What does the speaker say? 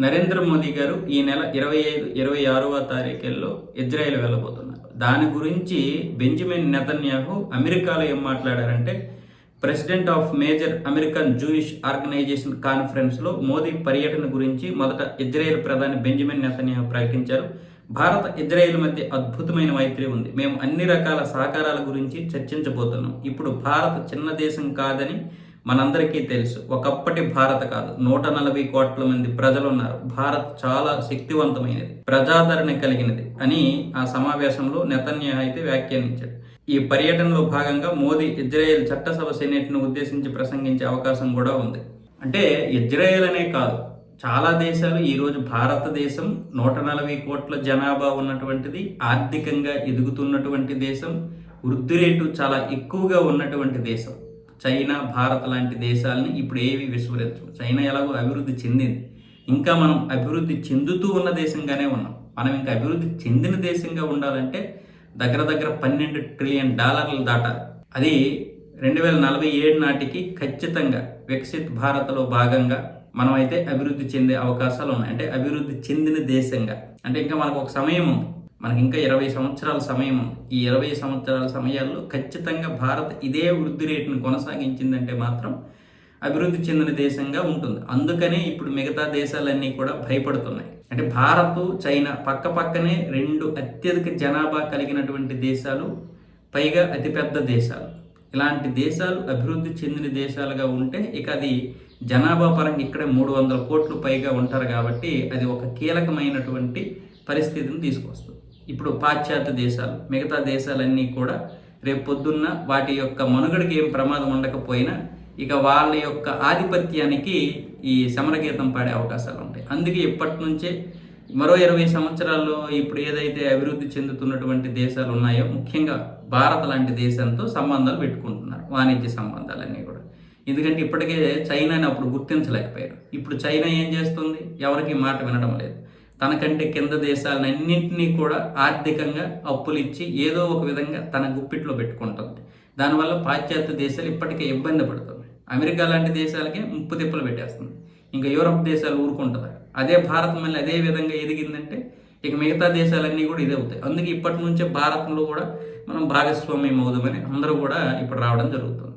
నరేంద్ర మోదీ గారు ఈ నెల 25, 26వ తారీఖుల్లో ఇజ్రాయెల్ వెళ్ళబోతున్నారు. దాని గురించి బెంజమిన్ నెతన్యాహు అమెరికాలో ఏం మాట్లాడారంటే, president of major American Jewish organization కాన్ఫరెన్స్లో మోదీ పర్యటన గురించి మొదట ఇజ్రాయెల్ ప్రధాని బెంజమిన్ నెతన్యాహు ప్రకటించారు. భారత్ ఇజ్రాయెల్ మధ్య అద్భుతమైన మైత్రి ఉంది. మేము అన్ని రకాల సహకారాల గురించి చర్చించబోతున్నాం. ఇప్పుడు భారత్ చిన్న దేశం కాదని మనందరికీ తెలుసు. ఒకప్పటి భారత్ కాదు, 140 కోట్ల మంది ప్రజలు ఉన్నారు. భారత్ చాలా శక్తివంతమైనది, ప్రజాదరణ కలిగినది అని ఆ సమావేశంలో నెతన్యాహు అయితే వ్యాఖ్యానించాడు. ఈ పర్యటనలో భాగంగా మోదీ ఇజ్రాయెల్ చట్టసభ సెనేట్ను ఉద్దేశించి ప్రసంగించే అవకాశం కూడా ఉంది. అంటే ఇజ్రాయెల్ అనే కాదు, చాలా దేశాలు ఈరోజు భారతదేశం 140 కోట్ల జనాభా ఉన్నటువంటిది, ఆర్థికంగా ఎదుగుతున్నటువంటి దేశం, వృద్ధి రేటు చాలా ఎక్కువగా ఉన్నటువంటి దేశం. చైనా, భారత్ లాంటి దేశాలని ఇప్పుడు ఏవి విస్మరించవు. చైనా ఎలాగో అభివృద్ధి చెందింది, ఇంకా మనం అభివృద్ధి చెందుతూ ఉన్న దేశంగానే ఉన్నాం. మనం ఇంకా అభివృద్ధి చెందిన దేశంగా ఉండాలంటే దగ్గర దగ్గర $12 ట్రిలియన్ దాటాలి. అది 2047 నాటికి ఖచ్చితంగా వికసిత్ భారత్లో భాగంగా మనం అయితే అభివృద్ధి చెందే అవకాశాలు ఉన్నాయి. అంటే అభివృద్ధి చెందిన దేశంగా. అంటే ఇంకా మనకు ఒక సమయం ఉంది, మనకి ఇంకా 20 సంవత్సరాల సమయం ఉంది. ఈ 20 సంవత్సరాల సమయాల్లో ఖచ్చితంగా భారత్ ఇదే వృద్ధి రేటును కొనసాగించిందంటే మాత్రం అభివృద్ధి చెందిన దేశంగా ఉంటుంది. అందుకనే ఇప్పుడు మిగతా దేశాలన్నీ కూడా భయపడుతున్నాయి. అంటే భారత్, చైనా పక్క పక్కనే 2 అత్యధిక జనాభా కలిగినటువంటి దేశాలు, పైగా అతిపెద్ద దేశాలు. ఇలాంటి దేశాలు అభివృద్ధి చెందిన దేశాలుగా ఉంటే ఇక అది జనాభా పరంగా ఇక్కడే 300 కోట్లు పైగా ఉంటారు కాబట్టి అది ఒక కీలకమైనటువంటి పరిస్థితిని తీసుకొస్తుంది. ఇప్పుడు పాశ్చాత్య దేశాలు, మిగతా దేశాలన్నీ కూడా రేపు పొద్దున్న వాటి యొక్క మనుగడకి ఏం ప్రమాదం ఉండకపోయినా ఇక వాళ్ళ యొక్క ఆధిపత్యానికి ఈ సమరగీతం పాడే అవకాశాలు ఉంటాయి. అందుకే ఇప్పటి నుంచే మరో 20 సంవత్సరాల్లో ఇప్పుడు ఏదైతే అభివృద్ధి చెందుతున్నటువంటి దేశాలు ఉన్నాయో, ముఖ్యంగా భారత్ లాంటి దేశంతో సంబంధాలు పెట్టుకుంటున్నారు, వాణిజ్య సంబంధాలన్నీ కూడా. ఎందుకంటే ఇప్పటికే చైనాని అప్పుడు గుర్తించలేకపోయారు. ఇప్పుడు చైనా ఏం చేస్తుంది? ఎవరికి మాట వినడం లేదు. తనకంటే కింద దేశాలన్నింటినీ కూడా ఆర్థికంగా అప్పులు ఇచ్చి ఏదో ఒక విధంగా తన గుప్పిట్లో పెట్టుకుంటుంది. దానివల్ల పాశ్చాత్య దేశాలు ఇప్పటికే ఇబ్బంది పడుతుంది. అమెరికా లాంటి దేశాలకే ముప్పు తిప్పలు పెట్టేస్తుంది. ఇంకా యూరప్ దేశాలు ఊరుకుంటుంది. అదే భారత్ మళ్ళీ అదే విధంగా ఎదిగిందంటే ఇక మిగతా దేశాలన్నీ కూడా ఇదే అవుతాయి. అందుకే ఇప్పటి నుంచే భారత్లో కూడా మనం భాగస్వామ్యం అవుదామని అందరూ కూడా ఇప్పుడు రావడం జరుగుతుంది.